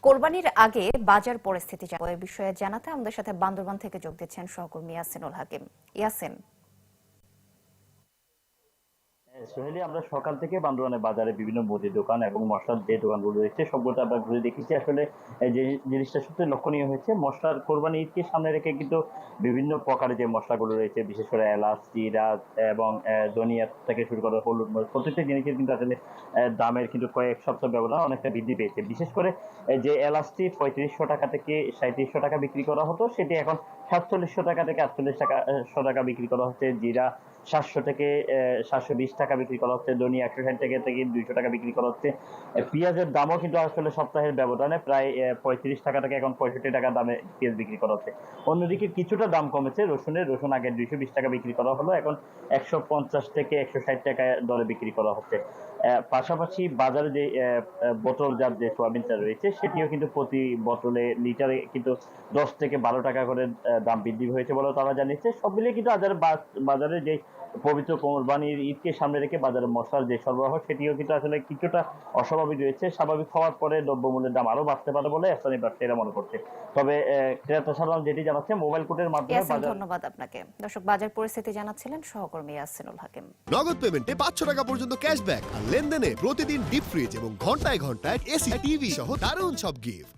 কোরবানির আগে বাজার পরিস্থিতি জানাবো এই বিষয়ে জানাতে আমাদের সাথে বান্দরবান থেকে যোগ দিচ্ছেন সহকর্মী ইয়াসিনুল হাকিম। ইয়াসিন, সোহেলি, আমরা সকাল থেকে বান্দরবানের বাজারে বিভিন্ন মুদি দোকান এবং মশলার যে দোকানগুলো রয়েছে সবগুলো আমরা ঘুরে দেখেছি। আসলে যে জিনিসটা সবচেয়ে লক্ষণীয় হয়েছে, মশলার কোরবানি ঈদকে সামনে রেখে কিন্তু বিভিন্ন প্রকারের যে মশলাগুলো রয়েছে, বিশেষ করে এলাচ, জিরা এবং ধনিয়া থেকে শুরু করে হলুদ মরিচ, প্রত্যেকটা জিনিসের কিন্তু আসলে দামের কিন্তু কয়েক সপ্তাহ ব্যবধান অনেকটা বৃদ্ধি পেয়েছে। বিশেষ করে যে এলাচটি 3500 টাকা থেকে 3700 টাকা বিক্রি করা হতো, সেটি এখন 4700 টাকা থেকে 4800 টাকা বিক্রি করা হচ্ছে। জিরা 700 থেকে 720 টাকা বিক্রি করা হচ্ছে। ধনিয়া 160 টাকা থেকে 200 টাকা বিক্রি করা হচ্ছে। পেঁয়াজের দামও কিন্তু আসলে সপ্তাহের ব্যবধানে প্রায় 35 টাকা থেকে এখন 65 টাকা দামে পেঁয়াজ বিক্রি করা হচ্ছে। অন্যদিকে কিছুটা দাম কমেছে রসুনের। রসুন আগে 220 টাকা বিক্রি করা হলো, এখন 150 থেকে 160 টাকা দরে বিক্রি করা হচ্ছে। পাশাপাশি বাজারে যে বোতলজাত যে সোয়াবিনটা রয়েছে, সেটিও কিন্তু প্রতি বোতলে লিটারে কিন্তু 10 থেকে 12 টাকা করে দাম বৃদ্ধি হয়েছে বলে তারা জানিয়েছে। সব মিলিয়ে কিন্তু বাজারে যে পবিত্র কোরবানির ঈদকে সামনে রেখে বাজারে মশলার যে সরবরাহ, সেটিও কিন্তু আসলে কিছুটা অস্বাভাবিক রয়েছে। স্বাভাবিক হওয়ার পরে দ্রব্যমূল্যের দাম আরো বাড়তে পারে বলে স্থানীয় ব্যবসায়ীরা মনে করছে। তবে ক্রেতা সাধারণ যেটি জানাচ্ছে, মোবাইল কোর্টের মাধ্যমে ইয়াসিন বাজার। ধন্যবাদ আপনাকে। দর্শক, বাজার পরিস্থিতি জানাচ্ছিলেন সহকর্মী ইয়াসিনুল হাকিম। নগদ পেমেন্টে 500 টাকা পর্যন্ত ক্যাশব্যাক আর লেনদেনে প্রতিদিন ডিপ ফ্রিজ এবং ঘন্টায় ঘন্টায় এসি টিভি সহ দারুণ সব গিফট।